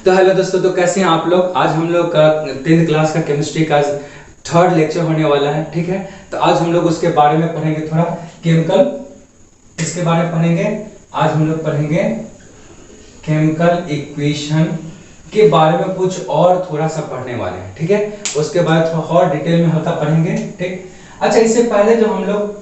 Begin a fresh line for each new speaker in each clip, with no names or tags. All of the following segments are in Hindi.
तो हेलो दोस्तों, तो कैसे हैं आप लोग। आज हम लोग का 10th क्लास का केमिस्ट्री का थर्ड लेक्चर होने वाला है। ठीक है, तो आज हम लोग उसके बारे में पढ़ेंगे, थोड़ा केमिकल इसके बारे में पढ़ेंगे। आज हम लोग पढ़ेंगे केमिकल इक्वेशन के बारे में, कुछ और थोड़ा सा पढ़ने वाले हैं। ठीक है, उसके बाद थोड़ा और डिटेल में हल्का पढ़ेंगे। ठीक, अच्छा, इससे पहले जो हम लोग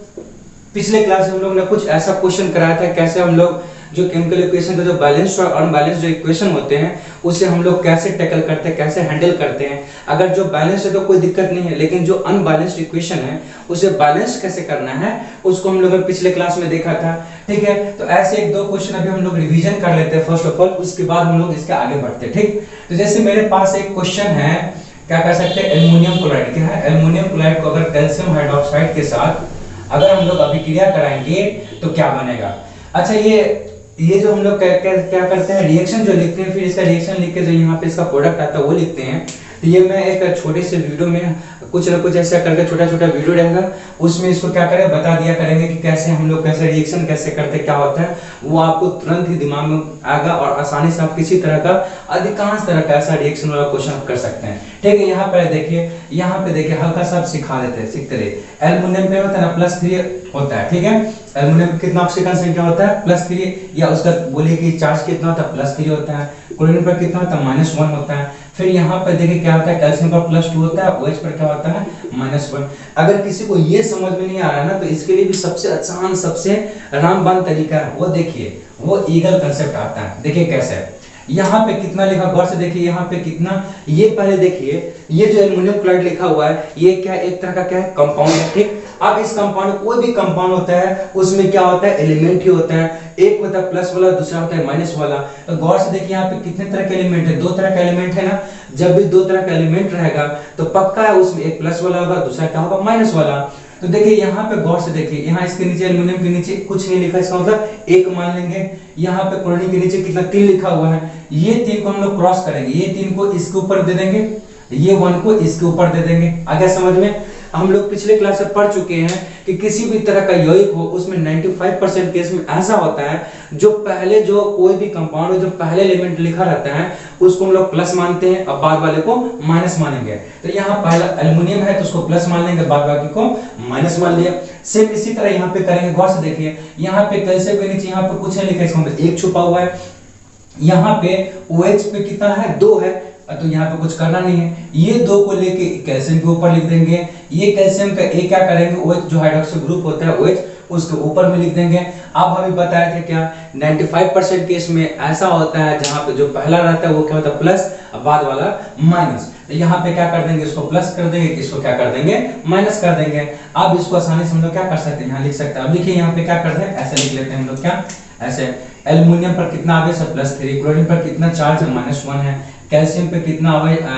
पिछले क्लास में हम लोग ने कुछ ऐसा क्वेश्चन कराया था, कैसे हम लोग जो केमिकल इक्वेशन का जो बैलेंस्ड और अनबैलेंस्ड जो इक्वेशन होते हैं उसे हम लोग कैसे टैकल करते हैं, कैसे हैंडल करते हैं। अगर जो बैलेंस है तो कोई दिक्कत नहीं है, लेकिन जो अनबैलेंस्ड इक्वेशन है उसे बैलेंस कैसे करना है उसको हम लोग पिछले क्लास में देखा था। ठीक है, तो ऐसे एक दो क्वेश्चन अभी हम लोग रिवीजन कर लेते हैं फर्स्ट ऑफ ऑल, उसके बाद हम लोग इसके आगे बढ़ते हैं। ठीक, तो जैसे मेरे पास एक क्वेश्चन है, क्या कर सकते हैं, एल्युमिनियम क्लोराइड। क्या है, एल्युमिनियम क्लोराइड को अगर कैल्शियम हाइड्रोक्साइड के साथ अगर हम लोग अभिक्रिया कराएंगे तो क्या बनेगा। अच्छा, ये जो हम लोग क्या करते हैं, रिएक्शन जो लिखते हैं, फिर इसका रिएक्शन लिख के जो यहाँ पे इसका प्रोडक्ट आता है वो लिखते हैं। तो ये मैं एक छोटे से वीडियो में कुछ ना कुछ ऐसा करके छोटा छोटा वीडियो रहेगा, उसमें इसको क्या करें बता दिया करेंगे कि कैसे हम लोग कैसे रिएक्शन कैसे करते, क्या होता है वो आपको तुरंत ही दिमाग में आएगा और आसानी से आप किसी तरह का अधिकांश तरह का ऐसा रिएक्शन वाला क्वेश्चन कर सकते हैं। ठीक है, यहाँ पे देखिए हल्का सा सीखा देते हैं, सीखते रहे। एल्युमिनियम पे होता है ना +3 होता है। ठीक है, एल्युमिनियम में कितना ऑक्सीजन संख्या होता है +3, या उसका बोलिए कि चार्ज कितना होता है +3 होता है। क्लोरीन पर कितना होता है -1 होता है। फिर यहाँ पर देखिए क्या होता है, कैल्शियम पर +2 होता है, OH पर क्या होता है -1। अगर किसी को ये समझ में नहीं आ रहा ना, तो इसके लिए भी सबसे आसान सबसे रामबाण तरीका है, वो देखिए, वो ईगल कांसेप्ट आता है। देखिए कैसे, यहाँ पे कितना लिखा, गौर से देखिए यहाँ पे कितना, ये पहले देखिए, ये जो एल्युमिनियम क्लोराइड लिखा हुआ है ये क्या एक तरह का क्या है, कंपाउंड है। ठीक, अब इस कंपाउंड, कोई भी कंपाउंड होता है उसमें क्या होता है, एलिमेंट ही होता है। एक होता है प्लस वाला, दूसरा होता है माइनस वाला। तो गौर से देखिए यहाँ पे कितने तरह के एलिमेंट है, 2 तरह का एलिमेंट है ना। जब भी 2 तरह का एलिमेंट रहेगा तो पक्का है उसमें एक प्लस वाला होगा, दूसरा क्या होगा, माइनस वाला। तो देखिए यहाँ पे गौर से देखिए, यहाँ इसके नीचे एल्युमिनियम के नीचे कुछ नहीं लिखा, इसका मतलब 1 मान लेंगे। यहाँ पे क्लोरीन के नीचे कितना 3 लिखा हुआ है, ये 3 को हम लोग क्रॉस करेंगे, ये 3 को इसके ऊपर दे देंगे, ये 1 को इसके ऊपर दे देंगे। आ गया समझ में। हम लोग पिछले क्लास में पढ़ चुके हैं कि किसी भी तरह का यौगिक हो उसमें 95% केस में ऐसा होता है, जो पहले जो कोई भी कंपाउंड हो, जो पहले एलिमेंट लिखा रहता है उसको हम लोग प्लस मानते हैं, अब बाद वाले को माइनस मानेंगे। तो यहाँ पहला एल्युमिनियम है तो उसको प्लस मान लेंगे, बाद बाकी को माइनस मान लिया। सेम इसी तरह यहाँ पे करेंगे। गौर से देखिए यहाँ पे कैल्शियम के नीचे यहाँ पे कुछ नहीं लिखा, इसका मतलब 1 छुपा हुआ है। यहाँ पे OH पे कितना है, 2 है, तो यहाँ पे कुछ करना नहीं है। ये 2 को लेके कैल्शियम के ऊपर लिख देंगे, ये कैल्शियम का एक क्या करेंगे, OH जो हाइड्रोक्सिल ग्रुप होता है OH उसके ऊपर में लिख देंगे। अब हमें बताया था क्या, 95% केस में ऐसा होता है जहां पे जो पहला रहता है वो क्या होता है प्लस, अब बाद वाला माइनस। तो यहाँ पे क्या कर देंगे, इसको प्लस कर देंगे, इसको क्या कर देंगे, माइनस कर देंगे। अब इसको आसानी से हम लोग क्या कर सकते हैं, यहाँ लिख सकते हैं। अब देखिए यहाँ पे क्या करते हैं, ऐसे लिख लेते हैं हम लोग, क्या ऐसे, एल्युमिनियम पर कितना आवेश है +3, क्लोरीन पर कितना चार्ज है -1 है, कैल्शियम पे कितना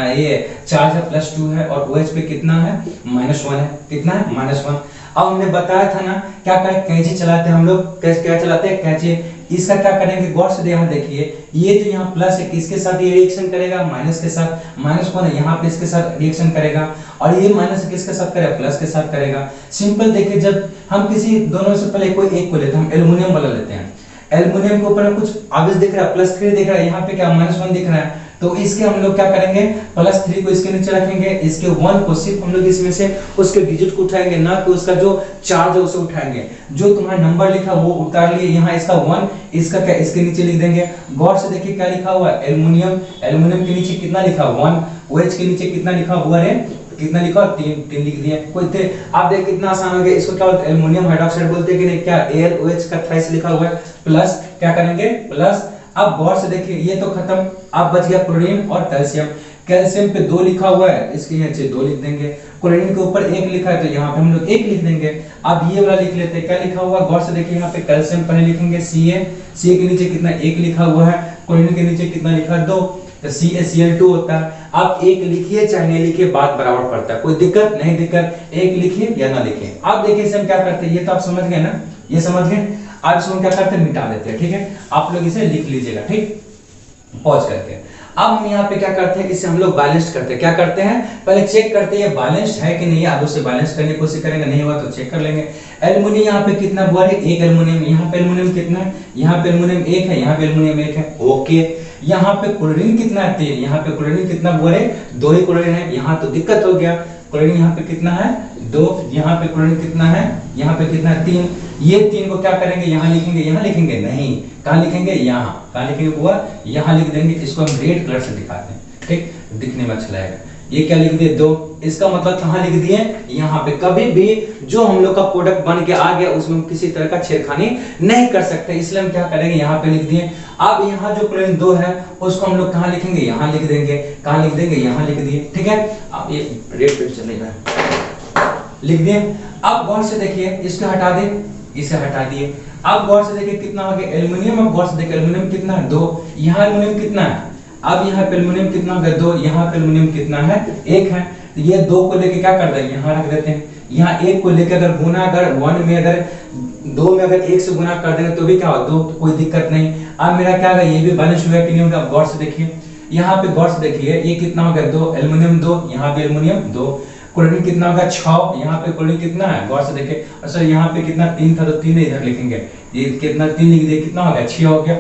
ये चार्ज है +2 है, और OH पे कितना है -1 है, कितना है -1। अब हमने बताया था ना क्या करें, कैंची चलाते हैं हम लोग, क्या चलाते हैं, कैंची। इसका क्या करेंगे, गौर से यहाँ देखिए, ये जो यहाँ प्लस है किसके साथ ये रिएक्शन करेगा, माइनस के साथ, माइनस कौन है यहाँ पे इसके साथ रिएक्शन करेगा, और ये माइनस किसके साथ करेगा, प्लस के साथ करेगा। सिंपल देखिए, जब हम किसी दोनों से पहले कोई एक को लेते हैं, हम एल्युमिनियम वाला लेते हैं, एल्युमिनियम के ऊपर कुछ आवेश दिख रहा है +3 दिख रहा है, यहाँ पे क्या -1 दिख रहा है, तो इसके हम लोग क्या करेंगे, +3 को इसके नीचे रखेंगे, इसके 1 को सिर्फ हम लोग इसमें से उसके डिजिट को उठाएंगे, ना कि उसका जो चार्ज है उसे उठाएंगे। जो तुम्हारा नंबर लिखा वो उतार लिए, यहाँ इसका 1, इसका क्या इसके नीचे लिख देंगे। गौर से देखिए क्या लिखा हुआ है, एल्युमिनियम, एल्युमिनियम के नीचे कितना लिखा 1, OH के नीचे कितना लिखा हुआ है, कितना लिखा, 3 लिख दिया। कोई थे, आप देख कितना आसान हो गया। इसको क्या बोलते हैं, एल्युमिनियम हाइड्रोक्साइड बोलते हैं कि नहीं, क्या AlOH का थ्राइस लिखा हुआ है, प्लस क्या करेंगे, प्लस। अब गौर से देखिए ये तो खत्म, अब बच गया क्लोरीन और कैल्शियम। कैल्शियम पे 2 लिखा हुआ है, इसके नीचे 2 लिख देंगे। क्लोरीन के ऊपर 1 लिखा है तो यहाँ पे हम लोग 1 लिख देंगे। अब ये वाला लिख लेते हैं, क्या लिखा हुआ, गौर से देखिए यहाँ पे कैल्शियम पहले लिखेंगे Ca के नीचे कितना 1 लिखा हुआ है, क्लोरीन के नीचे कितना लिखा है 2, तो CaCl2 होता है। आप 1 लिखिए चाहे नहीं लिखिए, बात बराबर पड़ता है, कोई दिक्कत नहीं, दिक्कत 1 लिखिए या ना लिखिए। अब देखिए इसे हम क्या करते हैं, ये तो आप समझ गए ना, ये समझ गए। अब इसको हम क्या करते हैं, मिटा देते हैं। ठीक है, आप लोग इसे लिख लीजिएगा, ठीक, पॉज करके। अब हम यहाँ पे क्या करते हैं, इसे हम लोग बैलेंस करते हैं। क्या करते हैं, पहले चेक करते हैं ये बैलेंस्ड है कि नहीं, अब उसे बैलेंस करने की कोशिश करेंगे, नहीं हुआ तो चेक कर लेंगे। एल्युमिनियम यहाँ पे कितना हुआ है, 1 एल्युमिनियम, यहाँ पे एल्युमिनियम कितना है, यहाँ पे एल्युमिनियम 1 है, यहाँ पे एल्युमिनियम 1 है, ओके। यहाँ पे क्लोरीन कितना है 3, यहाँ पे क्लोरीन कितना बोले 2 ही क्लोरीन है, यहाँ तो दिक्कत हो गया। क्लोरीन यहाँ पे कितना है 2, यहाँ पे क्लोरीन कितना है, यहाँ पे कितना है 3। ये 3 को क्या करेंगे, यहाँ लिखेंगे, यहाँ लिखेंगे नहीं, कहाँ लिखेंगे, यहाँ। कहाँ लिखेंगे बुआ, यहाँ लिख देंगे। इसको हम रेड कलर से दिखाते हैं, ठीक, दिखने में अच्छा लगेगा। ये क्या लिख दिए 2, इसका मतलब कहाँ लिख दिए, यहाँ पे। कभी भी जो हम लोग का प्रोडक्ट बन के आ गया उसमें हम किसी तरह का छेड़खानी नहीं कर सकते, इसलिए हम क्या करेंगे, यहाँ पे लिख दिए। अब यहाँ जो क्लोरीन 2 है उसको हम लोग कहाँ लिखेंगे, यहाँ लिख देंगे। कहाँ लिख देंगे, यहाँ लिख दिए, ठीक है। अब ये रेड पे चलेगा, लिख दिए। अब गौर से देखिए, इसको हटा दे, इसे हटा दिए। अब गौर से देखिए कितना हो गया एल्युमिनियम। अब गौर से देखिए एल्युमिनियम कितना है 2, यहाँ एल्युमिनियम कितना है, अब यहाँ पे एल्युमिनियम कितना हो गया 2, यहाँ पे एल्युमिनियम कितना है 1 है। तो ये 2 को लेके क्या कर देंगे, यहाँ रख देते हैं। यहाँ 1 को लेके अगर गुना, अगर 1 में अगर 2 में अगर 1 से गुना कर देंगे तो भी क्या हो 2, कोई दिक्कत नहीं। अब मेरा क्या होगा, ये भी बैलेंस हुआ कि नहीं होगा। गौर से देखिए, यहाँ पे गौर से देखिए, ये कितना हो गया 2, एल्युमिनियम 2, यहाँ पे एल्युमिनियम 2। क्लोरीन कितना होगा 6, यहाँ पे क्लोरीन कितना है, गौर से देखिए। अच्छा यहाँ पे कितना 3 था तो 3 इधर लिखेंगे, ये कितना 3 लिख दिए, कितना हो गया 6 हो गया।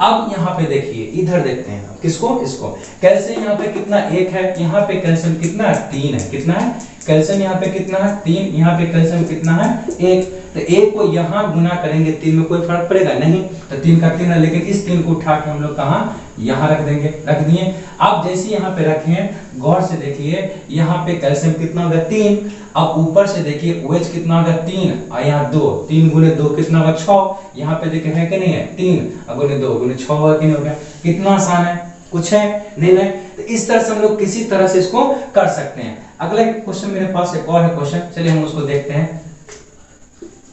अब यहाँ पे देखिए, इधर देखते हैं किसको, इसको। कैल्शियम यहाँ पे कितना 1 है, यहाँ पे कैल्शियम कितना है 3 है, कितना है कैल्शियम यहाँ पे कितना है 3, यहाँ पे कैल्शियम कितना है 1। तो 1 को यहाँ गुना करेंगे 3 में, कोई फर्क पड़ेगा नहीं, तो 3 का 3 है। लेकिन इस 3 को उठा के हम लोग कहाँ, यहाँ रख देंगे, रख दिए। आप जैसे यहाँ पे रखें, गौर से देखिए, यहाँ पे कैल्शियम कितना होगा 3। अब ऊपर से देखिए OH कितना होगा 3 और यहाँ 2, 3 गुने 2 कितना होगा 6। यहाँ पे देखिए है कि नहीं है 3 गुने 2 गुने 6 होगा कि नहीं होगा। कितना आसान है, कुछ है नहीं है। तो इस तरह से हम लोग किसी तरह से इसको कर सकते हैं। अगला क्वेश्चन मेरे पास एक और है क्वेश्चन, चलिए हम उसको देखते हैं।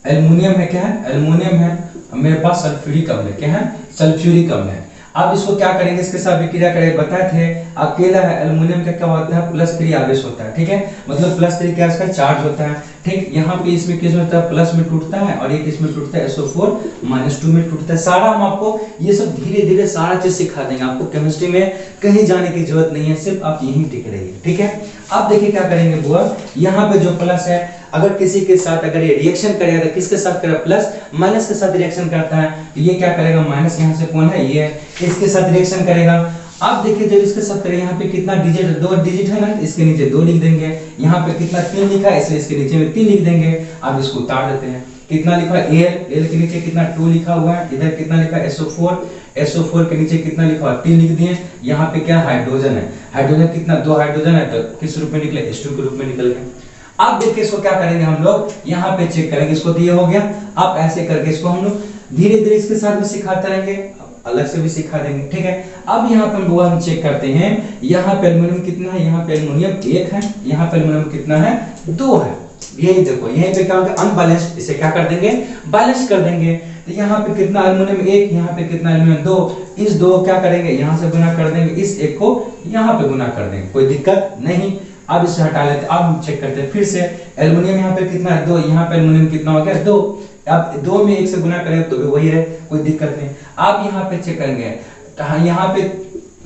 एल्युमिनियम है, क्या है एल्युमिनियम है, मेरे पास सल्फ्यूरिक अम्ल है, क्या है सल्फ्यूरिक अम्ल है। अब इसको क्या करेंगे, इसके साथ विक्रिया करेंगे। बताए थे अकेला है एल्युमिनियम का क्या होता है, +3 आवेश होता है, ठीक है, मतलब +3 क्या इसका चार्ज होता है, ठीक। यहाँ पे इसमें किस में होता है, प्लस में टूटता है, और ये किस में टूटता है, SO4 -2 में टूटता है। सारा हम आपको ये सब धीरे धीरे सारा चीज सिखा देंगे, आपको केमिस्ट्री में कहीं जाने की जरूरत नहीं है, सिर्फ आप यहीं टिक रहिए, ठीक है। अब देखिए क्या करेंगे बुआ, यहाँ पे जो प्लस है, अगर किसी के साथ अगर ये रिएक्शन करेगा तो किसके साथ करेगा, प्लस माइनस के साथ रिएक्शन करता है, तो ये क्या करेगा, माइनस यहाँ से कौन है, ये इसके साथ रिएक्शन करेगा। अब देखिए जब इसके साथ करें, यहाँ पे कितना डिजिट, 2 डिजिट है ना, इसके नीचे 2 लिख देंगे। यहाँ पे कितना 3 लिखा है, इसलिए इसके नीचे में 3 लिख देंगे। अब इसको उतार देते हैं, कितना लिखा है Al के नीचे कितना 2 लिखा हुआ है, इधर कितना लिखा है SO4 के नीचे कितना लिखा हुआ 3 लिख दिए। यहाँ पे क्या हाइड्रोजन है, हाइड्रोजन कितना 2 हाइड्रोजन है, तो किस रूप में निकले, H2 के रूप में निकल गए। अब देखिए इसको क्या करेंगे हम लोग, यहाँ पे चेक करेंगे, इसको दिया हो गया। अब ऐसे करके इसको हम लोग धीरे धीरे इसके साथ भी सिखाते रहेंगे, अलग से भी सिखा देंगे, ठीक है। अब यहाँ पे हम चेक करते हैं, यहाँ पे एल्युमिनियम कितना है, यहाँ पे एल्युमिनियम 1 है, यहाँ पे एल्युमिनियम कितना है 2 है। यही देखो यहीं पे क्या होगा अनबैलेंस्ड, इसे क्या कर देंगे बैलेंस कर देंगे। तो यहाँ पे कितना एल्युमिनियम 1, यहाँ पे कितना एल्युमिनियम 2, इस 2 क्या करेंगे यहाँ से गुना कर देंगे, इस 1 को यहाँ पे गुना कर देंगे, कोई दिक्कत नहीं। अब इसे हटा लेते, अब हम चेक करते हैं फिर से। एल्युमिनियम यहाँ पे कितना है 2, यहाँ पे एल्युमिनियम कितना हो गया 2। अब 2 में 1 से गुना करेंगे तो भी वही है, कोई दिक्कत नहीं। आप यहाँ पे चेक करेंगे, यहाँ पे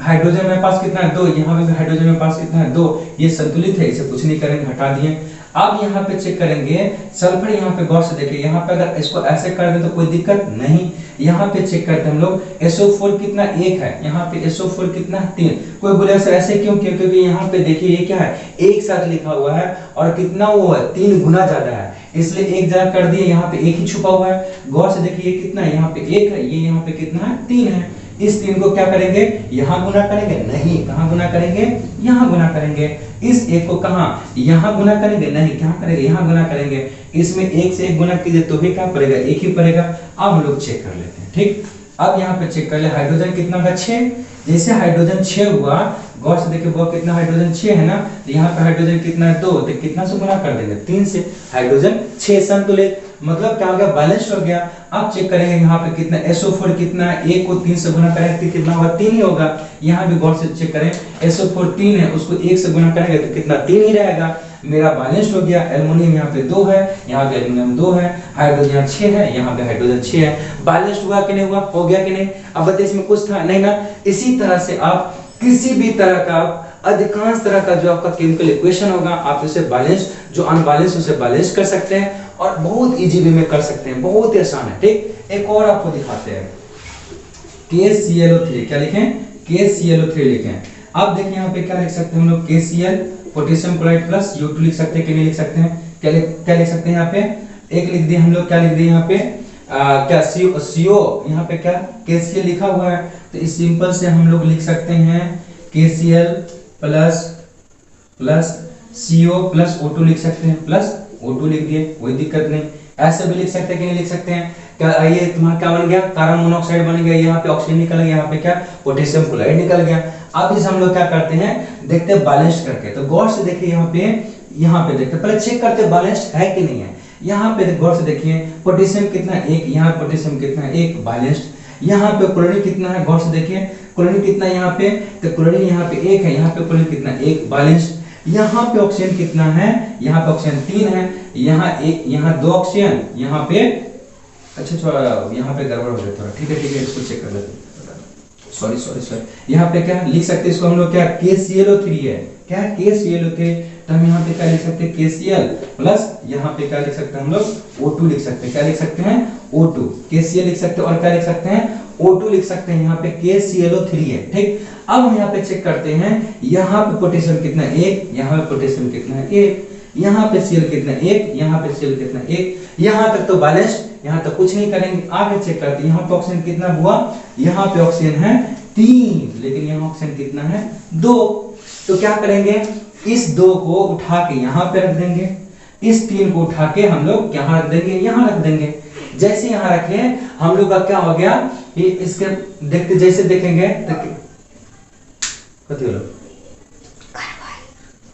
हाइड्रोजन मेरे पास कितना है 2, यहाँ पे हाइड्रोजन मेरे पास कितना है 2, ये संतुलित है, इसे कुछ नहीं करेंगे, हटा दिए। अब यहाँ पे चेक करेंगे सल्फर, यहाँ पे गौर से देखिए, यहाँ पे अगर इसको ऐसे कर दे तो कोई दिक्कत नहीं। यहाँ पे चेक करते हैं हम लोग, SO4 कितना 1 है, यहाँ पे SO4 कितना 3। कोई बोले सर ऐसे क्यों, क्योंकि यहाँ पे देखिए ये क्या है एक साथ लिखा हुआ है और कितना वो है 3 गुना ज्यादा है, इसलिए एक जगह कर दिए, यहाँ पे 1 ही छुपा हुआ है। गौर से देखिए ये कितना है, यहाँ पे 1 है, ये यहाँ पे कितना है 3 है। इस 3 को क्या करेंगे, यहाँ गुना करेंगे, नहीं कहाँ गुना करेंगे, यहाँ गुना करेंगे। इस 1 को कहाँ, यहाँ गुना करेंगे, नहीं कहाँ करेंगे, यहाँ गुना करेंगे। इसमें 1 से 1 गुना कीजिए तो भी क्या पड़ेगा, 1 ही पड़ेगा। अब हम लोग चेक कर लेते हैं, ठीक। अब यहाँ पे चेक कर ले, हाइड्रोजन कितना होगा 6। जैसे हाइड्रोजन 6 हुआ, गौर से देखिए वो कितना हाइड्रोजन 6 है ना, तो यहाँ पे हाइड्रोजन कितना है 2, तो कितना से गुना कर देंगे 3 से, हाइड्रोजन 6 संतुलित, मतलब क्या हो गया बैलेंस हो गया। अब चेक करेंगे यहाँ पे कितना SO4 कितना है, 1 को 3 से गुना करेंगे तो कितना होगा 3 ही होगा। यहाँ भी गौर से चेक करें, SO4 3 है, उसको 1 से गुना करेंगे तो कितना 3 ही रहेगा, मेरा बैलेंस हो गया। एल्युमिनियम यहाँ पे 2 है, यहाँ पे एल्युमिनियम 2 है, हाइड्रोजन यहाँ 6 है, यहाँ पे हाइड्रोजन 6 है। बैलेंस हुआ कि नहीं हुआ, हो गया कि नहीं। अब बताइए इसमें कुछ था नहीं ना। इसी तरह से आप किसी भी तरह का, अधिकांश तरह का जो आपका केमिकल इक्वेशन होगा, आप उसे बैलेंस, जो अनबैलेंस उसे बैलेंस कर सकते हैं और बहुत इजी वे में कर सकते हैं, बहुत ही आसान है, ठीक। एक और आपको दिखाते हैं, KClO3, क्या लिखें KClO3 लिखे हैं। अब देखिए यहाँ पे क्या लिख सकते हैं हम लोग, KCl potassium chloride plus U2 लिख सकते हैं कि नहीं लिख सकते हैं, क्या लिख सकते हैं यहाँ पे, एक लिख दिए हम लोग, क्या लिख दिए यहाँ पे क्या CO यहाँ पे क्या KCl लिखा हुआ है, तो इस सिंपल से हम लोग लिख सकते हैं KCl plus CO plus O2 लिख सकते हैं, प्लस O2 लिख दिए, कोई दिक्कत नहीं। ऐसे भी लिख सकते हैं कि नहीं लिख सकते हैं, क्या ये तुम्हारा क्या बन गया, कार्बन मोनोऑक्साइड बन गया, यहाँ पे ऑक्सीजन निकल गया, यहाँ पे क्या पोटेशियम क्लोराइड निकल गया। अब इस हम लोग क्या करते हैं, देखते हैं बैलेंस करके, तो गौर से देखिए यहाँ पे देखते पहले चेक करते बैलेंस है कि नहीं है। यहाँ पे गौर से देखिए पोटेशियम कितना है 1, यहाँ पोटेशियम कितना है 1 बैलेंस्ड, यहाँ पे क्लोरीन कितना है, गौर से देखिए क्लोरीन कितना है यहाँ पे, तो क्लोरीन यहाँ पे 1 है, यहाँ पे क्लोरीन कितना है 1 बैलेंस्ड। यहाँ पे ऑक्सीजन कितना है, यहाँ पे ऑक्सीजन 3 है, यहाँ 1, यहाँ 2 ऑक्सीजन, यहाँ पे अच्छा थोड़ा यहाँ पे गड़बड़ हो गया थोड़ा, ठीक है इसको चेक कर लेते हैं, सॉरी यहाँ पे क्या लिख सकते हैं इसको हम लोग, क्या KClO3 है, क्या KClO3, तो हम यहाँ पे क्या लिख सकते हैं KCl प्लस यहाँ पे क्या लिख सकते हैं हम लोग O2 लिख सकते हैं, क्या लिख सकते हैं O2, KCl लिख सकते हैं और क्या लिख सकते हैं O2 लिख सकते हैं, यहाँ पे KClO3 है, ठीक। अब हम यहाँ पे चेक करते हैं, यहाँ पे पोटेशियम कितना 1, यहाँ पे पोटेशियम कितना है 1, यहाँ पे Cl कितना 1, यहाँ पे Cl कितना 1, यहाँ तक तो बैलेंस्ड, यहाँ तक कुछ नहीं करेंगे। आगे चेक करते हैं, यहाँ पे ऑक्सीजन कितना हुआ, यहाँ पे ऑक्सीजन है 3, लेकिन यहाँ ऑक्सीजन कितना है 2, तो क्या करेंगे, इस 2 को उठा के यहाँ पे रख देंगे, इस 3 को उठा के हम लोग यहाँ रख देंगे, यहाँ रख देंगे। जैसे यहाँ रखे हम लोग का क्या हो गया, ये इसके देखते जैसे देखेंगे कथी होलो,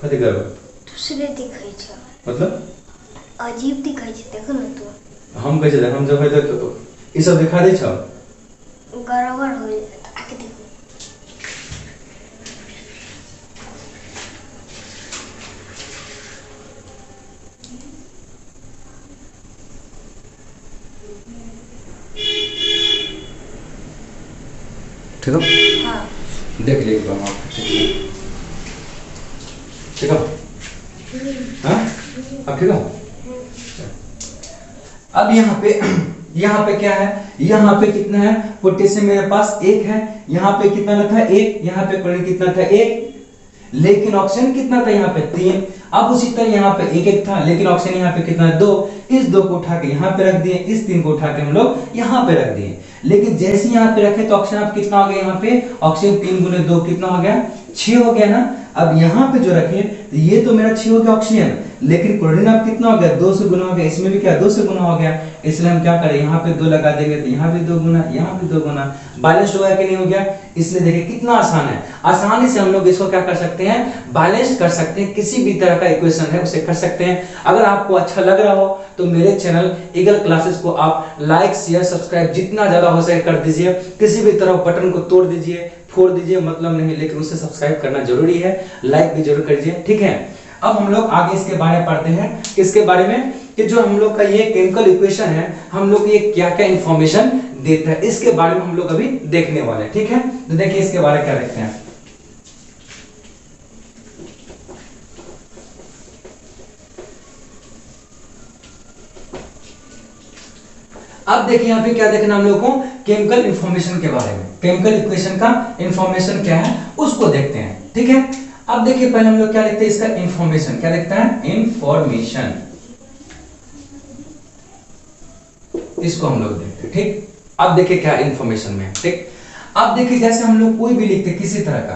कथी करबो
दूसरे दिखाई छै,
मतलब
अजीब दिखाई छै, देखो ना तू,
हम कैसे देख, हम जब है तो ई सब दिखा दे छ,
गड़बड़ हो जाता, आके देखो।
ठीक है,
हाँ
देख लीजिए हम आप, ठीक है, हाँ अब ठीक है। अब यहाँ पे क्या है, यहाँ पे कितना है पोटेशियम मेरे पास 1 है, यहाँ पे कितना था 1, यहाँ पे क्लोरीन कितना था 1, लेकिन ऑक्सीजन कितना था यहाँ पे 3। अब उसी तरह यहाँ पे 1 था, लेकिन ऑक्सीजन यहाँ पे कितना है 2, इस 2 को उठा के यहाँ पे रख दिए, इस 3 को उठा के हम लोग यहाँ पे रख दिए। लेकिन जैसे यहाँ पे रखे तो ऑक्सीजन अब कितना हो गया, यहाँ पे ऑक्सीजन 3 गुने 2 कितना हो गया 6 हो गया ना। अब यहाँ पे जो रखे तो ये तो मेरा 6 हो गया ऑक्सीजन, लेकिन क्लोरीन अब कितना हो गया 2 से गुना हो गया, इसमें भी क्या 2 से गुना हो गया, इसलिए हम क्या करें यहाँ पे 2 लगा देंगे, तो यहाँ भी 2 गुना, यहाँ भी 2 गुना, बैलेंस हो गया कि नहीं हो गया। इसलिए देखिए कितना आसान है, आसानी से हम लोग इसको क्या कर सकते हैं, बैलेंस कर सकते हैं, किसी भी तरह का इक्वेशन है उसे कर सकते हैं। अगर आपको अच्छा लग रहा हो तो मेरे चैनल ईगल क्लासेस को आप लाइक शेयर सब्सक्राइब जितना ज्यादा हो सके कर दीजिए, किसी भी तरह बटन को तोड़ दीजिए फोड़ दीजिए मतलब नहीं, लेकिन उसे सब्सक्राइब करना जरूरी है, लाइक भी जरूर करिए, ठीक है। अब हम लोग आगे इसके बारे में पढ़ते हैं, किसके बारे में, कि जो हम लोग का ये केमिकल इक्वेशन है हम लोग ये क्या क्या इंफॉर्मेशन देता है, इसके बारे में हम लोग अभी देखने वाले हैं, ठीक है। तो देखिए इसके बारे में क्या देखते हैं। अब देखिए यहाँ पे क्या देखना हम लोग को, केमिकल इंफॉर्मेशन के बारे में, केमिकल इक्वेशन का इंफॉर्मेशन क्या है उसको देखते हैं, ठीक है। अब देखिए पहले हम लोग क्या लिखते हैं, इसका इंफॉर्मेशन क्या लिखता है, इंफॉर्मेशन, इसको हम लोग देखते हैं, ठीक। अब देखिए क्या इंफॉर्मेशन में, ठीक। अब देखिए जैसे हम लोग कोई भी लिखते किसी तरह का,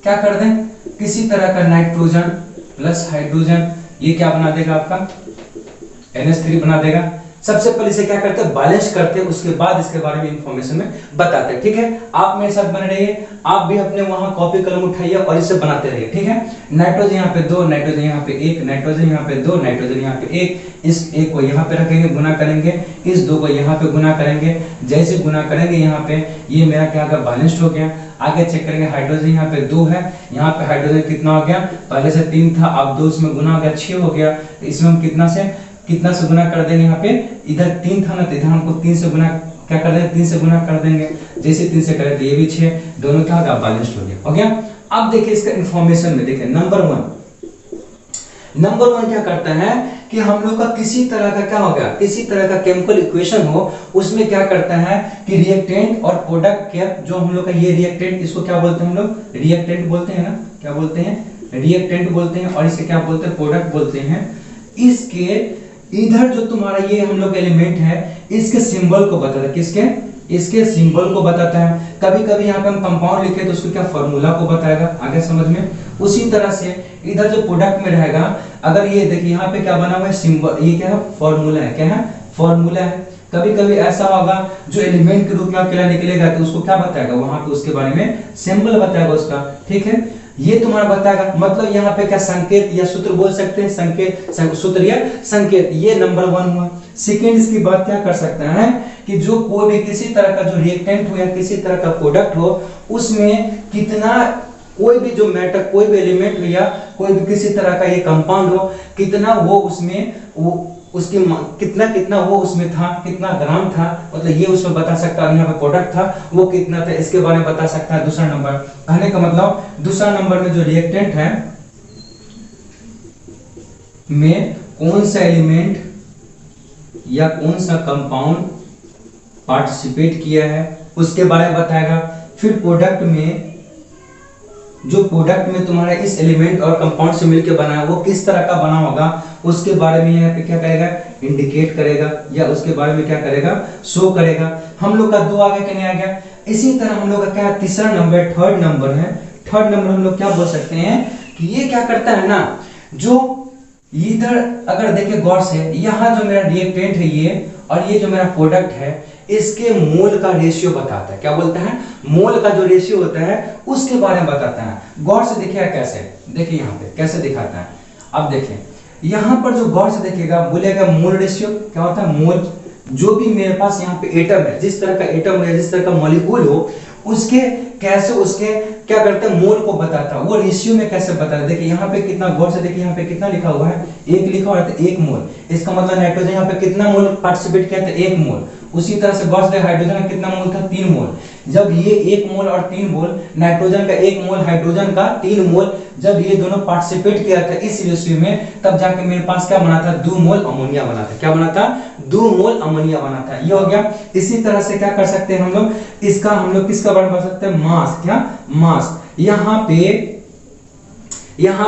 क्या कर दें, किसी तरह का नाइट्रोजन प्लस हाइड्रोजन, ये क्या बना देगा आपका NH3 बना देगा। सबसे पहले इसे क्या करते हैं, बैलेंस करते हैं, उसके बाद इसके बारे में इंफॉर्मेशन में बताते हैं, ठीक है। आप मेरे साथ बने रहिए, आप भी अपने वहां कॉपी कलम उठाइए और इसे बनाते रहिए, ठीक है। नाइट्रोजन यहाँ पे 2, नाइट्रोजन यहाँ पे 1, नाइट्रोजन यहाँ पे 2, नाइट्रोजन यहाँ पे 1, इस 1 को यहाँ पे रखेंगे, गुना करेंगे, इस 2 को यहाँ पे गुना करेंगे, जैसे गुना करेंगे यहाँ पे ये मेरा क्या होगा बैलेंस्ड हो गया। आगे चेक करेंगे, हाइड्रोजन यहाँ पे 2 है, यहाँ पे हाइड्रोजन कितना हो गया, पहले से 3 था, अब 2 इसमें गुना हो गया 6 हो गया, तो इसमें हम कितना से गुना कर देंगे, यहाँ पे इधर 3 था ना, तो इधर हमको 3 से गुना क्या कर देंगे, 3 से गुना कर देंगे, जैसे 3 से करें तो ये भी 6, दोनों क्या होगा बैलेंस्ड हो गया। अब देखिए इसका इंफॉर्मेशन में देखिए नंबर 1 क्या करता है कि हम लोग का किसी तरह का क्या हो गया, किसी तरह का केमिकल इक्वेशन हो, उसमें क्या करता है कि रिएक्टेंट और प्रोडक्ट के जो हम लोग का ये रिएक्टेंट, इसको क्या बोलते हैं हम लोग, रिएक्टेंट बोलते हैं ना, क्या बोलते हैं, रिएक्टेंट बोलते हैं, और इसे क्या बोलते हैं, प्रोडक्ट बोलते हैं। इसके इधर जो तुम्हारा ये हम लोग एलिमेंट है, इसके सिंबल को बताता है, किसके, इसके सिंबल को बताता है। कभी कभी यहाँ पे हम कंपाउंड लिखे तो उसको क्या फार्मूला को बताएगा, आगे समझ में। उसी तरह से इधर जो प्रोडक्ट में रहेगा, अगर ये देखिए यहाँ पे क्या बना हुआ है, सिंबल, ये क्या है, फार्मूला है, क्या है, फार्मूला है। कभी कभी ऐसा होगा जो एलिमेंट के रूप में अकेला निकलेगा तो उसको क्या बताएगा, वहां पे उसके बारे में सिंबल बताएगा उसका, ठीक है। ये तुम्हारा बताएगा, मतलब यहाँ पे क्या संकेत या सूत्र बोल सकते हैं, संकेत, सूत्र या संकेत, ये नंबर 1 हुआ। सेकेंड इसकी बात क्या कर सकते हैं कि जो कोई भी किसी तरह का जो रिएक्टेंट हो या किसी तरह का प्रोडक्ट हो, उसमें कितना, कोई भी जो मैटर, कोई भी एलिमेंट हो या कोई भी किसी तरह का ये कंपाउंड हो, कितना वो उसमें, वो उसकी कितना कितना वो उसमें था, कितना ग्राम था, मतलब ये उसमें बता सकता है। यहाँ पे प्रोडक्ट था वो कितना था, इसके बारे में बता सकता है। दूसरा नंबर, कहने का मतलब दूसरा नंबर में जो रिएक्टेंट है में कौन सा एलिमेंट या कौन सा कंपाउंड पार्टिसिपेट किया है उसके बारे में बताएगा। फिर प्रोडक्ट में, जो प्रोडक्ट में तुम्हारा इस एलिमेंट और कंपाउंड से मिलकर बना है वो किस तरह का बना होगा उसके बारे में यहाँ पे क्या करेगा, इंडिकेट करेगा, या उसके बारे में क्या करेगा, शो करेगा। हम लोग का 2 आगे के नहीं आ गया। इसी तरह हम लोग का क्या तीसरा नंबर, थर्ड नंबर है। थर्ड नंबर हम लोग क्या बोल सकते हैं कि ये क्या करता है ना, जो इधर अगर देखे गौर से, यहाँ जो मेरा रिएक्टेंट है ये, और ये जो मेरा प्रोडक्ट है, इसके मोल का रेशियो बताता है। क्या बोलता है, मोल का जो रेशियो होता है उसके बारे में बताता है। गौर से देखिएगा कैसे, देखिए यहाँ पे कैसे दिखाता है। अब देखें यहाँ पर जो गौर से देखिएगा, बोलेगा मोल रेशियो क्या होता है, मोल। जो भी मेरे पास यहाँ पे एटम है, जिस तरह का एटम है, जिस तरह का मॉलिक्यूल हो, उसके कैसे, उसके क्या करते हैं, मोल को बताता है। वो रेशियो में कैसे बताता है, देखिए यहाँ पे कितना, गौर से देखिए यहाँ पे कितना लिखा हुआ है, 1 लिखा हुआ है, 1 मोल। इसका मतलब नाइट्रोजन यहाँ पे कितना मोल पार्टिसिपेट किया था, 1 मोल। उसी तरह से गौर से हाइड्रोजन का कितना मोल था, 3 मोल। जब ये 1 मोल और 3 मोल, नाइट्रोजन का 1 मोल, हाइड्रोजन का 3 मोल, जब ये दोनों पार्टिसिपेट किया था इस रेशियो में, तब जाके मेरे पास क्या बना था, 2 मोल अमोनिया बना था। क्या बना था, 2 मोल अमोनिया बना था। ये हो गया। इसी तरह से क्या कर सकते हैं हम लोग, इसका हम लोग किसका बारे में बता सकते हैं, मास। क्या, मास। यहाँ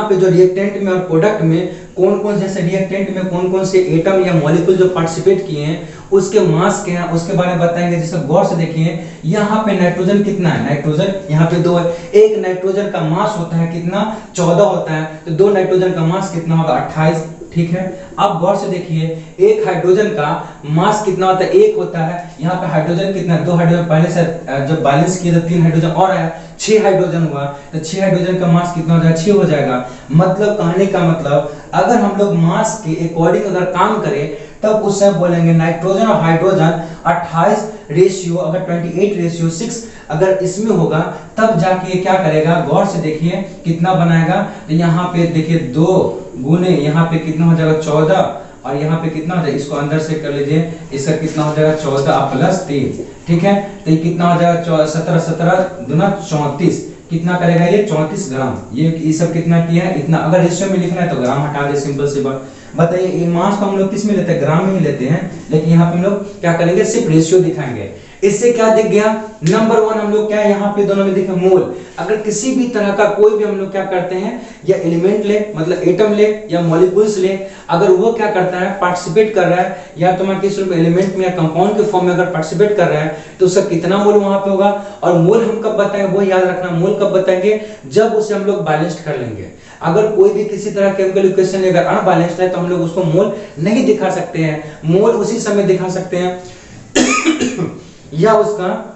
पे जो रिएक्टेंट में और प्रोडक्ट में कौन कौन, जैसे रिएक्टेंट में कौन कौन से एटम या मॉलिक्यूल जो पार्टिसिपेट किए हैं उसके मास क्या है उसके बारे में बताएंगे। जैसे गौर से देखिए यहाँ पे नाइट्रोजन कितना है, नाइट्रोजन यहाँ पे 2 है। एक नाइट्रोजन का मास होता है कितना, 14 होता है, तो 2 नाइट्रोजन का मास कितना होगा, 28। ठीक है। अब गौर से देखिए, एक हाइड्रोजन का मास कितना होता है, 1 होता है। यहाँ पे हाइड्रोजन कितना है, 2 हाइड्रोजन पहले से जब बैलेंस किए तो 3 हाइड्रोजन और आया, 6 हाइड्रोजन हुआ, तो 6 हाइड्रोजन का मास कितना हो जाएगा, 6 हो जाएगा। मतलब कहने का मतलब, अगर हम लोग मास के अकॉर्डिंग अगर काम करें तब उससे बोलेंगे नाइट्रोजन और हाइड्रोजन 28 रेशियो, अगर 28 रेशियो 6 अगर इसमें होगा तब जाके क्या करेगा, गौर से देखिए कितना बनाएगा। तो यहाँ पे देखिए 2 गुने यहाँ पे कितना हो जाएगा 14, और यहाँ पे कितना हो जाएगा, इसको अंदर से कर लीजिए, इसका कितना हो जाएगा 14 प्लस 3। ठीक है, तो ये कितना हो जाएगा 17, 17 दूना 34, कितना करेगा ये 34 ग्राम। ये सब कितना किया है, इतना। अगर रेशियो में लिखना है तो ग्राम हटा दे, सिंपल सी बात। बताइए ये मास को हम लोग किस में लेते हैं, ग्राम में ही लेते हैं, लेकिन यहाँ पे हम लोग क्या करेंगे, सिर्फ रेशियो दिखाएंगे। इससे क्या दिख गया, नंबर 1 हम लोग क्या है यहाँ पे दोनों में दिखा, मोल। अगर किसी भी तरह का कोई भी हम लोग क्या करते हैं, या एलिमेंट ले, मतलब एटम ले या मॉलिक्यूल्स ले, अगर वो क्या करता है, पार्टिसिपेट कर रहा है, या तुम्हारे किसी एलिमेंट में या कंपाउंड के फॉर्म में अगर पार्टिसिपेट कर रहा है तो उसका कितना मोल वहां पे होगा। और मोल हम कब बताएंगे, वो याद रखना, मोल कब बताएंगे, जब उसे हम लोग बैलेंस्ड कर लेंगे। अगर कोई भी किसी तरह केमिकल इक्वेशन अगर अनबैलेंस्ड है तो हम लोग उसको मोल नहीं दिखा सकते हैं। मोल उसी समय दिखा सकते हैं या उसका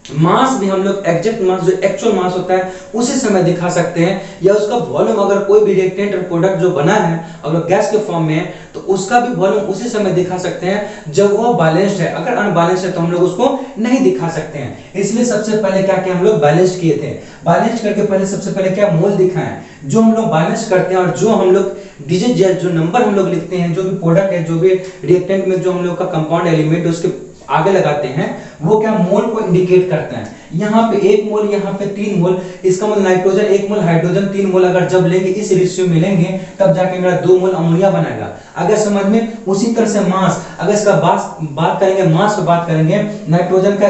मास भी हम लोग एग्जैक्ट मास, जो एक्चुअल मास होता है उसी समय दिखा सकते हैं, या उसका वॉल्यूम, अगर कोई भी रिएक्टेंट और प्रोडक्ट जो बना है अगर गैस के फॉर्म में है तो उसका भी वॉल्यूम उसी समय दिखा सकते हैं जब वो बैलेंस्ड है। अगर अनबैलेंस्ड है तो हम लोग उसको नहीं दिखा सकते हैं। इसलिए सबसे पहले क्या किया, हम लोग बैलेंस्ड किए थे। बैलेंस्ड करके पहले सबसे पहले क्या, मोल दिखाएं। जो हम लोग बैलेंस करते हैं और जो हम लोग डिजिट, जो नंबर हम लोग लिखते हैं, जो भी प्रोडक्ट है, जो भी रिएक्टेंट में जो हम लोग का कंपाउंड एलिमेंट है उसके आगे लगाते हैं वो क्या मोल को इंडिकेट करते हैं। यहाँ पे 1 मोल, यहाँ पे 3 मोल, इसका मतलब नाइट्रोजन 1 मोल, हाइड्रोजन 3 मोल अगर जब लेंगे इस रेशियो में लेंगे तब जाके मेरा 2 मोल अमोनिया बनेगा। अगर समझ में, उसी तरह से मास, अगर इसका बात करेंगे, मास पे बात करेंगे, नाइट्रोजन का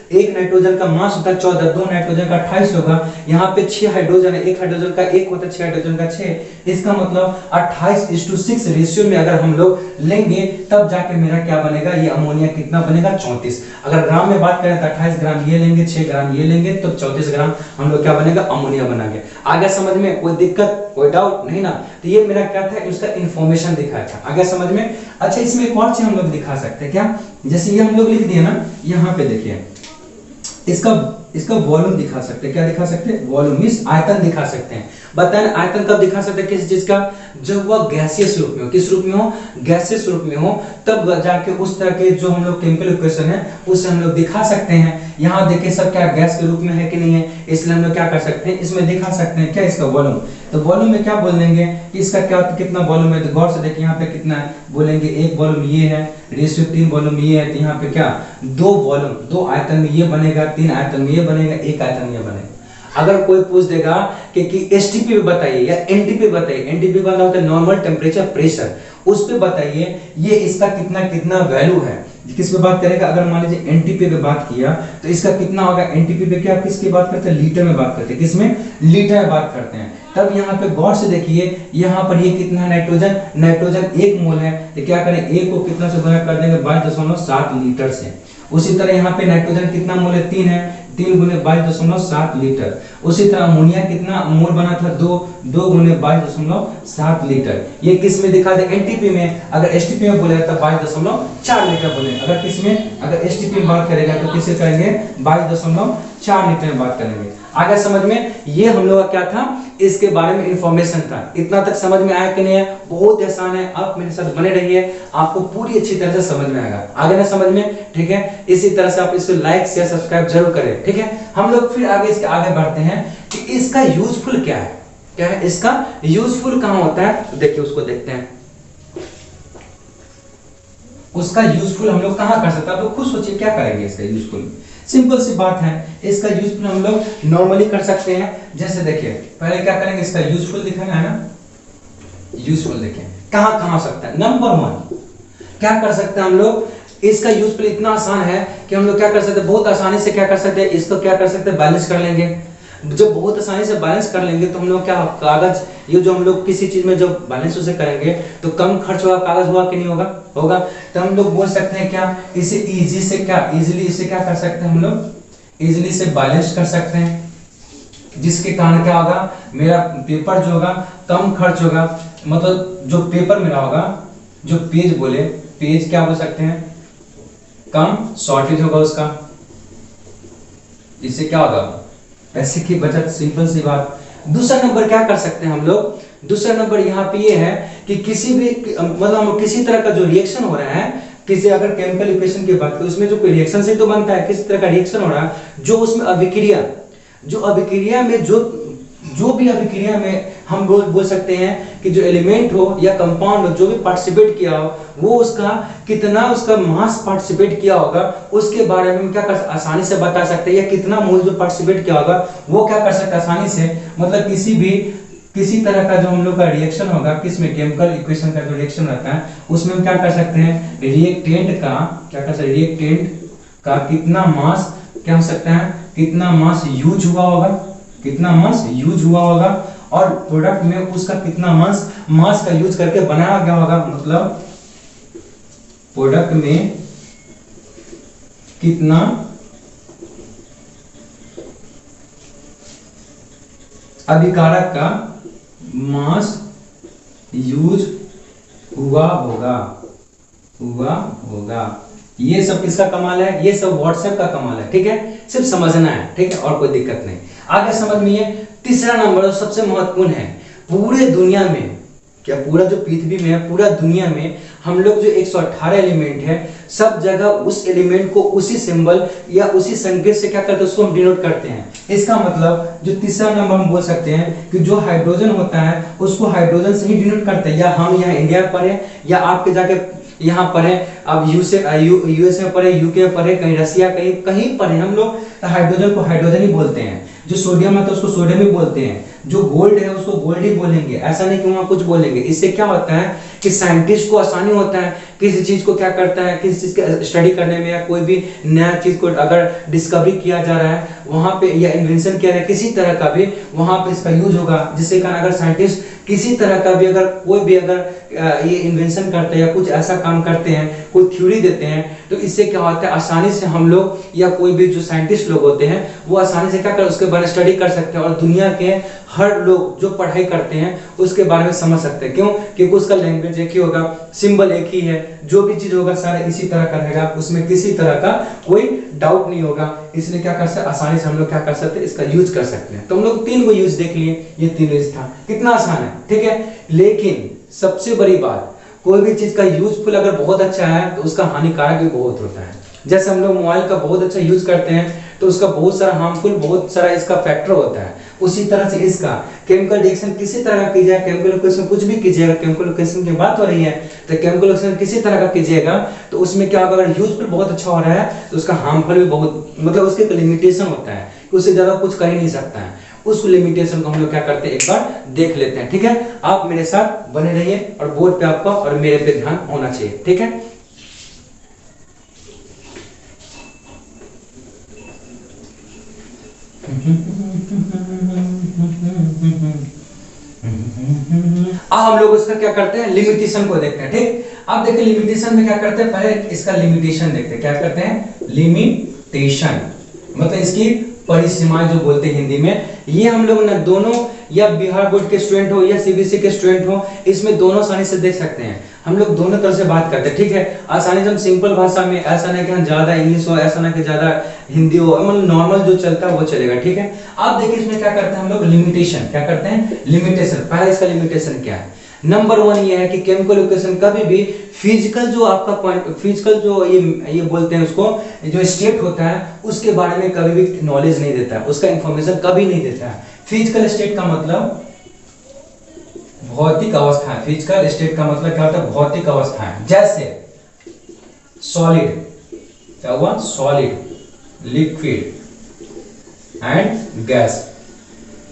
एक नाइट्रोजन का मास होता है 14, 2 नाइट्रोजन का 28 होगा, यहाँ पे 6 हाइड्रोजन है, 1 हाइड्रोजन का 1 होता है, 6 हाइड्रोजन का 6, इसका मतलब 28:6 रेशियो में अगर हम लोग लेंगे तब जाके मेरा क्या बनेगा, ये अमोनिया कितना बनेगा, 34। अगर ग्राम में बात करें तो 28 ग्राम ये लेंगे, 6 ग्राम ये लेंगे तो 34 ग्राम हम लोग क्या बनेगा, अमोनिया बनेंगे। आगे समझ में कोई दिक्कत, कोई डाउट नहीं ना? तो ये मेरा क्या था, उसका इंफॉर्मेशन दिखाया था। आगे समझ में? अच्छा, इसमें एक और चीज हम लोग दिखा सकते हैं क्या, जैसे ये हम लोग लिख दिए ना, यहाँ पे देखिए इसका वॉल्यूम दिखा सकते हैं। क्या दिखा सकते हैं? वॉल्यूम मींस आयतन दिखा सकते हैं। बताएं आयतन कब दिखा सकते हैं किसी चीज का, जब वह गैसियस रूप में हो। किस रूप में हो? गैसियस रूप में हो, तब जाके उस तरह के जो हम लोग केमिकल इक्वेशन है उससे हम लोग दिखा सकते हैं। यहाँ देखिए सब क्या गैस के रूप में है कि नहीं है, इसलिए हम लोग क्या कर सकते हैं, इसमें दिखा सकते हैं क्या, इसका वॉल्यूम। तो वॉल्यूम में क्या बोल देंगे कि इसका क्या कितना वॉल्यूम है, तो गौर से देखिए यहाँ पे कितना है, बोलेंगे 1 वॉल्यूम ये है, रेशियो 3 वॉल्यूम ये है, तो यहाँ पे क्या 2 वॉल्यूम, 2 आयतन में ये बनेगा, 3 आयतन में ये बनेगा, 1 आयतन में ये बनेगा। अगर कोई पूछ देगा कि एसटीपी बताइए या एनटीपी बताइए, एनटीपी का मतलब होता है नॉर्मल टेम्परेचर प्रेशर, उस पे बताइए ये इसका कितना कितना वैल्यू है, किस पे बात करेगा। अगर मान लीजिए एनटीपी पे बात किया तो इसका कितना होगा, एनटीपी पे क्या किसकी बात करते हैं, लीटर में बात करते हैं, किसमें, लीटर में बात करते हैं। तब यहाँ पे गौर से देखिए, यहाँ पर ये कितना है, नाइट्रोजन 1 मोल है, तो क्या करें, 1 को कितना से गुना कर देंगे, 22.7 लीटर से। उसी तरह यहाँ पे नाइट्रोजन कितना मोल है, 3 है, 3 गुने 22.7 लीटर। उसी तरह अमोनिया कितना मोल बना था, 2 गुने 22.7 लीटर। ये किस में दिखा दे, एनटीपी में। अगर एसटीपी में बोले तो 22.4 लीटर बोले। अगर किस में, अगर एसटीपी में बात करेगा तो किससे करेंगे, 22.4 लीटर में बात करेंगे। आगे समझ में, ये हम लोग का क्या था, इसके बारे में इंफॉर्मेशन था। इतना तक समझ में आया कि नहीं है? बहुत आसान है, आप मेरे साथ बने रहिए, आपको पूरी अच्छी तरह से समझ में आएगा। आगे ना समझ में, ठीक है? इसी तरह से आप इसको लाइक शेयर सब्सक्राइब जरूर करें, ठीक है? हम लोग फिर इसके आगे बढ़ते हैं कि इसका यूजफुल क्या है, क्या है इसका यूजफुल, कहां होता है, तो देखिए उसको देखते हैं। उसका यूजफुल हम लोग कहां कर सकते हैं, आप लोग खुद सोचिए क्या करेंगे इसका यूजफुल। सिंपल सी बात है, इसका यूजफुल हम लोग नॉर्मली कर सकते हैं। जैसे देखिए पहले क्या करेंगे, इसका यूजफुल दिखाना है ना, यूजफुल देखिए कहां कहां हो सकता है। नंबर 1 क्या कर सकते हैं हम लोग, इसका यूजफुल इतना आसान है कि हम लोग क्या कर सकते हैं, बहुत आसानी से क्या कर सकते हैं, इसको क्या कर सकते हैं, बैलेंस कर लेंगे। जब बहुत आसानी से बैलेंस कर लेंगे तो हम लोग क्या, कागज, ये जो हम लोग किसी चीज में जब बैलेंस उसे करेंगे तो कम खर्च होगा, कागज होगा कि नहीं होगा, होगा। तो हम लोग बोल सकते हैं क्या, इसे इजी से क्या, इजीली इसे क्या कर सकते हैं हम लोग, इजीली से बैलेंस कर सकते हैं, जिसके कारण क्या होगा, मेरा पेपर जो होगा कम खर्च होगा। मतलब जो पेपर मेरा होगा, जो पेज बोले, पेज क्या बोल सकते हैं, कम शॉर्टेज होगा उसका, इससे क्या होगा, पैसे की बचत। सिंपल सी बात। दूसरा नंबर क्या कर सकते हैं हम लोग, दूसरा नंबर यहाँ पे ये है कि किसी भी मतलब किसी तरह का जो रिएक्शन हो रहा है, किसी अगर केमिकल इक्वेशन की बात करें उसमें जो कोई रिएक्शन से तो बनता है, किसी तरह का रिएक्शन हो रहा है, जो उसमें अभिक्रिया, जो अभिक्रिया में जो भी अभिक्रिया में हम बोल सकते हैं कि जो एलिमेंट हो या कंपाउंड हो, जो भी पार्टिसिपेट किया हो, वो उसका कितना उसका मास पार्टिसिपेट किया होगा, उसके बारे में हम क्या कर आसानी से बता सकते हैं, या कितना मोल जो पार्टिसिपेट किया होगा वो क्या कर सकते हैं आसानी से। मतलब किसी तरह का जो हम लोग का रिएक्शन होगा, किसमें, केमिकल इक्वेशन का जो रिएक्शन रहता है उसमें हम क्या कर सकते हैं, रिएक्टेंट का क्या कर सकते हैं, रिएक्टेंट का कितना मास क्या हो सकता है, कितना मास यूज हुआ होगा, कितना मास यूज हुआ होगा, और प्रोडक्ट में उसका कितना मास का यूज करके बनाया गया होगा। मतलब प्रोडक्ट में कितना अभिकारक का मास यूज हुआ होगा। ये सब किसका कमाल है, ये सब व्हाट्सएप का कमाल है, ठीक है? सिर्फ समझना है, ठीक है, और कोई दिक्कत नहीं। आगे समझ में, ये तीसरा नंबर सबसे महत्वपूर्ण है। पूरे दुनिया में, क्या पूरा जो पृथ्वी में है, पूरा दुनिया में हम लोग जो 118 एलिमेंट है, सब जगह उस एलिमेंट को उसी सिंबल या उसी संकेत से क्या करते हैं, उसको हम डिनोट करते हैं। इसका मतलब जो तीसरा नंबर हम बोल सकते हैं कि जो हाइड्रोजन होता है उसको हाइड्रोजन से ही डिनोट करते हैं, या हम यहाँ इंडिया पर है या आपके जाके यहाँ पढ़े, अब यूएस में पढ़े, यूके में पढ़े, कहीं रसिया, कहीं कहीं पढ़े, हम लोग हाइड्रोजन को हाइड्रोजन ही बोलते हैं, जो सोडियम है तो उसको सोडियम ही बोलते हैं, जो गोल्ड है उसको गोल्ड ही बोलेंगे, ऐसा नहीं कि वहाँ कुछ बोलेंगे। इससे क्या होता है कि साइंटिस्ट को आसानी होता है किसी चीज को क्या करता है, किसी चीज का स्टडी करने में, या कोई भी नया चीज को अगर डिस्कवरी किया जा रहा है वहां पे, या इन्वेंशन किया रहा है किसी तरह का भी, वहां पे इसका यूज होगा। जिससे कारण अगर साइंटिस्ट किसी तरह का भी अगर कोई भी अगर ये इन्वेंशन करते हैं या कुछ ऐसा काम करते हैं, कोई थ्योरी देते हैं, तो इससे क्या होता है आसानी से हम लोग या कोई भी जो साइंटिस्ट लोग होते हैं वो आसानी से क्या कर उसके बारे में स्टडी कर सकते हैं, और दुनिया के हर लोग जो पढ़ाई करते हैं उसके बारे में समझ सकते हैं। क्यों? क्योंकि उसका लैंग्वेज एक ही होगा, सिंबल एक ही है, जो भी चीज होगा सारा इसी तरह का रहेगा, उसमें किसी तरह का कोई डाउट नहीं होगा। इसलिए क्या कर सकते आसानी से हम लोग क्या कर सकते हैं, इसका यूज कर सकते हैं। तो हम लोग 3 को यूज देख लिए, ये 3 यूज था, कितना आसान है, ठीक है। लेकिन सबसे बड़ी बात, कोई भी चीज का यूजफुल अगर बहुत अच्छा है तो उसका हानिकारक भी बहुत होता है। जैसे हम लोग मोबाइल का बहुत अच्छा यूज करते हैं तो उसका बहुत सारा हार्मफुल, बहुत सारा इसका फैक्टर होता है। उसी तरह से इसका केमिकल रिएक्शन किसी तरह का कीजिएगा, केमिकल रिएक्शन कुछ भी कीजिएगा, केमिकल रिएक्शन की बात हो रही है तो केमिकल रिएक्शन किसी तरह का कीजिएगा तो उसमें क्या होगा, अगर यूजफुल बहुत अच्छा हो रहा है तो उसका हार्मफुल भी बहुत, मतलब उसके लिमिटेशन होता है कि उससे ज्यादा कुछ कर ही नहीं सकता है। उस लिमिटेशन को हम लोग क्या करते हैं एक बार देख लेते हैं, ठीक है। आप मेरे साथ बने रहिए और बोर्ड पे आपका और मेरे पे ध्यान होना चाहिए, ठीक है। अब हम लोग उसका क्या करते हैं, लिमिटेशन को देखते हैं, ठीक। अब देखिए लिमिटेशन में क्या करते हैं, पहले इसका लिमिटेशन देखते हैं, क्या करते हैं, लिमिटेशन मतलब इसकी परिसीमाएं जो बोलते हैं हिंदी में। ये हम लोग ना दोनों, या बिहार बोर्ड के स्टूडेंट हो या सीबीएसई के स्टूडेंट हो, इसमें दोनों आसानी से देख सकते हैं। हम लोग दोनों तरह से बात करते हैं, ठीक है। आसानी से हम सिंपल भाषा में, ऐसा नहीं कि हम ज्यादा इंग्लिश हो, ऐसा नहीं कि ज्यादा हिंदी हो, मतलब नॉर्मल जो चलता है वो चलेगा, ठीक है। आप देखिए इसमें क्या करते हैं हम लोग, लिमिटेशन, क्या करते हैं, लिमिटेशन। पहले इसका लिमिटेशन क्या है, नंबर 1 ये है कि केमिकल रिएक्शन कभी भी फिजिकल जो आपका पॉइंट, फिजिकल जो ये बोलते हैं उसको, जो स्टेट होता है उसके बारे में कभी भी नॉलेज नहीं देता है, उसका इंफॉर्मेशन कभी नहीं देता है। फिजिकल स्टेट का मतलब भौतिक अवस्था है, फिजिकल स्टेट का मतलब क्या होता है, भौतिक अवस्था है। जैसे सॉलिड, क्या हुआ, सॉलिड, लिक्विड एंड गैस।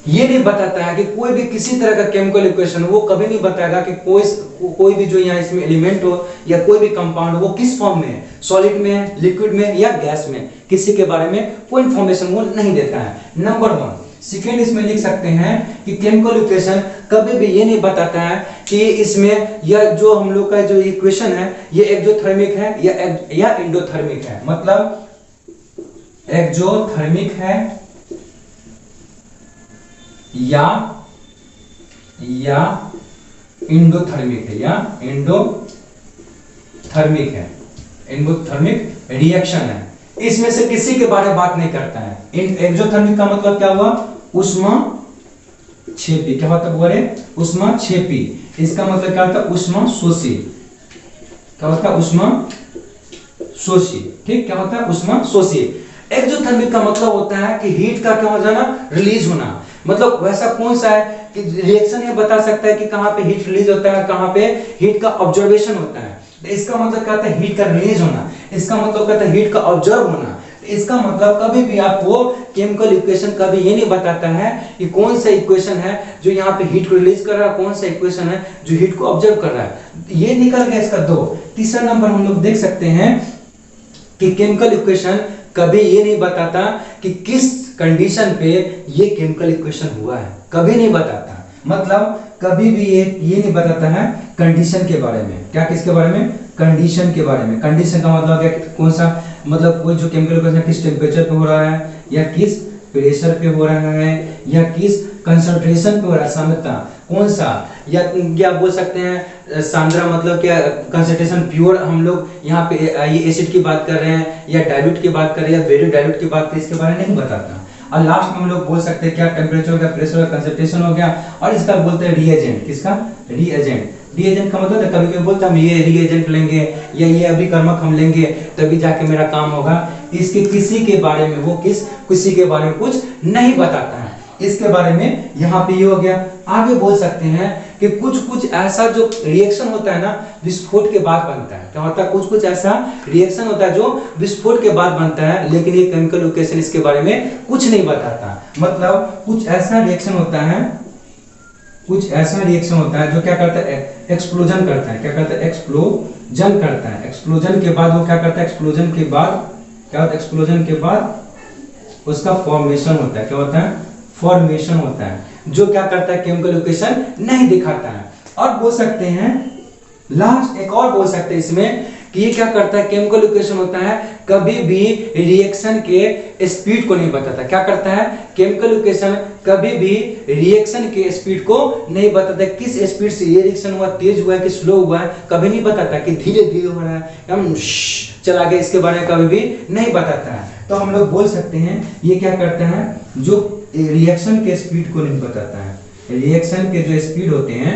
ये नहीं बताता है कि कोई भी किसी तरह का केमिकल इक्वेशन, वो कभी नहीं बताएगा कि कोई भी जो यहाँ इसमें एलिमेंट हो या कोई भी कंपाउंड वो किस फॉर्म में है, सॉलिड में है, लिक्विड में या गैस में, किसी के बारे में कोई इंफॉर्मेशन वो नहीं देता है, नंबर 1। सेकेंड इसमें लिख सकते हैं कि केमिकल इक्वेशन कभी भी ये नहीं बताता है कि इसमें या जो हम लोग का जो इक्वेशन है ये एक्सोथर्मिक है या एंडोथर्मिक है, मतलब एक्सोथर्मिक है या एंडोथर्मिक है, या एंडोथर्मिक है, एंडोथर्मिक रिएक्शन है। इसमें से किसी के बारे में बात नहीं करता है। एक्सोथर्मिक का मतलब क्या हुआ, ऊष्माक्षेपी, क्या होता है, ऊष्माक्षेपी। इसका मतलब क्या होता है, ऊष्माशोषी, क्या होता है, ऊष्माशोषी, ठीक, क्या होता है, ऊष्माशोषी। एक्सोथर्मिक का मतलब होता है कि हीट का क्या हो जाना, रिलीज होना। मतलब वैसा कौन सा है कि रिएक्शन ये बता सकता है कि कहां पे हीट रिलीज होता है, कहां पे हीट का ऑब्जर्वेशन होता है। इसका मतलब क्या होता है, हीट का रिलीज होना। इसका मतलब क्या होता है, हीट का ऑब्जर्व होना। इसका मतलब कभी भी आपको केमिकल इक्वेशन कभी ये नहीं बताता है कि कौन सा इक्वेशन है जो यहाँ पे हीट को रिलीज कर रहा है, कौन सा इक्वेशन है जो हीट को ऑब्जर्व कर रहा है। ये निकल गया इसका 2। तीसरा नंबर हम लोग देख सकते हैं कि केमिकल इक्वेशन कभी ये नहीं बताता कि किस कंडीशन पे ये केमिकल इक्वेशन हुआ है, कभी नहीं बताता। मतलब कभी भी ये नहीं बताता है कंडीशन के बारे में। क्या, किसके बारे में, कंडीशन के बारे में। कंडीशन का मतलब क्या, कौन सा, मतलब कोई जो केमिकल इक्वेशन किस टेम्परेचर पे हो रहा है, या किस प्रेशर पे हो रहा है, या किस कंसंट्रेशन पे हो रहा है, सांद्रता कौन सा, या क्या बोल सकते हैं सांद्रा, मतलब क्या कंसंट्रेशन प्योर, हम लोग यहाँ पे ये एसिड की बात कर रहे हैं या डाइल्यूट की बात कर रहे हैं या वेरी डाइल्यूट की बात कर, इसके बारे में नहीं बताता। और लास्ट में हम लोग बोल सकते हैं क्या, टेम्परेचर हो गया, प्रेशर हो गया, कंसंट्रेशन हो गया, और इसका बोलते हैं रिएजेंट। किसका, रिएजेंट। रिएजेंट का मतलब कभी कभी बोलते हम ये रिएजेंट लेंगे या ये अभिकर्मक हम लेंगे तभी जाके मेरा काम होगा। इसके किसी के बारे में वो किसी के बारे में कुछ नहीं बताता है। इसके बारे में यहाँ पे ये हो गया। आगे बोल सकते हैं कि कुछ कुछ ऐसा जो रिएक्शन होता है ना विस्फोट के बाद बनता है। क्या होता है? कुछ कुछ ऐसा रिएक्शन होता है जो विस्फोट के बाद बनता है, लेकिन ये केमिकल लोकेशन इसके बारे में कुछ नहीं बताता। मतलब कुछ ऐसा रिएक्शन होता है, कुछ ऐसा रिएक्शन होता है जो क्या करता है? एक्सप्लोजन करता है। क्या करता है? एक्सप्लोजन करता है। एक्सप्लोजन के बाद वो क्या करता है? एक्सप्लोजन के बाद क्या होता है? एक्सप्लोजन के बाद उसका फॉर्मेशन होता है। क्या होता है? फॉर्मेशन होता है, जो क्या करता है? केमिकल लोकेशन नहीं दिखाता है। और बोल सकते हैं लास्ट एक और बोल सकते हैं इसमें कि ये क्या करता है? केमिकल लोकेशन होता है कभी भी रिएक्शन के स्पीड को नहीं बताता। क्या करता है? केमिकल लोकेशन कभी भी रिएक्शन के स्पीड को नहीं बताता। किस स्पीड से ये रिएक्शन हुआ, तेज हुआ है कि स्लो हुआ है, कभी नहीं बताता। कि धीरे धीरे हो रहा है हम चला गया, इसके बारे में कभी भी नहीं बताता है। तो हम लोग बोल सकते हैं ये क्या करता है? जो रिएक्शन के स्पीड को नहीं बताता है। रिएक्शन के जो स्पीड होते हैं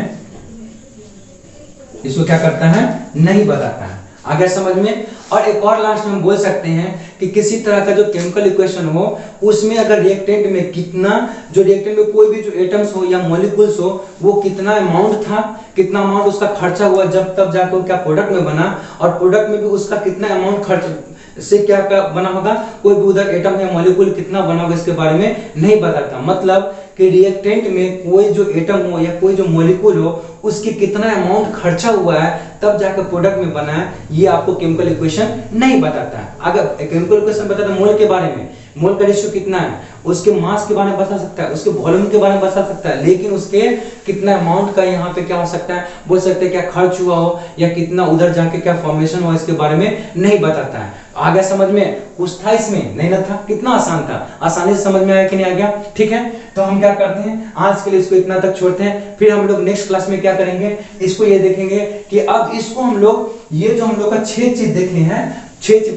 इसको क्या करता है? नहीं बताता है। आ गया समझ में? और एक और लास्ट में हम बोल सकते हैं कि किसी तरह का जो केमिकल इक्वेशन हो उसमें अगर रिएक्टेंट में कितना, जो रिएक्टेंट में कोई भी जो एटम्स हो या मॉलिक्यूल्स हो वो कितना अमाउंट था, कितना अमाउंट उसका खर्चा हुआ जब तब जाकर वो क्या प्रोडक्ट में बना, और प्रोडक्ट में भी उसका कितना अमाउंट खर्च से क्या बना होगा, कोई भी उधर एटम या मॉलिक्यूल कितना बना होगा इसके बारे में नहीं बताता। मतलब कि रिएक्टेंट में कोई जो एटम हो या कोई जो मॉलिक्यूल हो उसकी कितना अमाउंट खर्चा हुआ है तब जाकर प्रोडक्ट में बना है, ये आपको केमिकल इक्वेशन नहीं बताता है। अगर केमिकल इक्वेशन बताता मोल के बारे में, मोल का रेशियो कितना है, उसके मास के बारे में बता सकता है, उसके वॉल्यूम के बारे में बता सकता है, लेकिन उसके कितना अमाउंट का यहाँ पे क्या हो सकता है, बोल सकते हैं क्या खर्च हुआ हो या कितना उधर जाके क्या फॉर्मेशन हुआ इसके बारे में नहीं बताता है। आ गया समझ में? कुछ था इसमें? नहीं ना था? कितना आसान था, आसानी से समझ में आया कि नहीं आ गया? ठीक है, तो हम क्या करते हैं आज के लिए इसको इतना तक छोड़ते हैं, फिर हम लोग नेक्स्ट क्लास में क्या करेंगे इसको ये देखेंगे कि अब इसको हम लोग ये जो हम लोग का 6 चीज देखे हैं,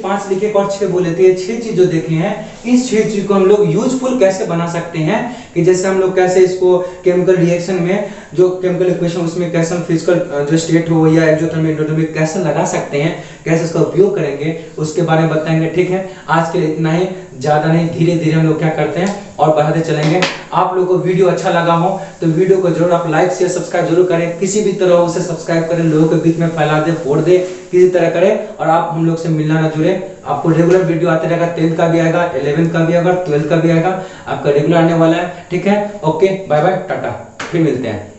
5 लिखे और 6 बोले थे, 6 चीज जो देखे हैं इस 6 चीज को हम लोग यूजफुल कैसे बना सकते हैं, कि जैसे हम लोग कैसे इसको केमिकल रिएक्शन में जो केमिकल इक्वेशन उसमें कैसे हम फिजिकल जो स्टेट हो या एक्सोथर्मिक एंडोथर्मिक कैसे लगा सकते हैं, कैसे इसका उपयोग करेंगे उसके बारे में बताएंगे। ठीक है, आज के लिए इतना ही, ज्यादा नहीं, धीरे धीरे हम लोग क्या करते हैं और बढ़ाते चलेंगे। आप लोगों को वीडियो अच्छा लगा हो तो वीडियो को जरूर आप लाइक शेयर सब्सक्राइब जरूर करें, किसी भी तरह उसे सब्सक्राइब करें, लोगों के बीच में फैला दे, फोड़ दे, किसी तरह करें, और आप हम लोग से मिलना ना जुड़े। आपको रेगुलर वीडियो आते रहेगा, 10th का भी आएगा, 11th का भी आएगा, 12th का भी आएगा, आपका रेगुलर आने वाला है। ठीक है, ओके, बाय बाय, टाटा, फिर मिलते हैं।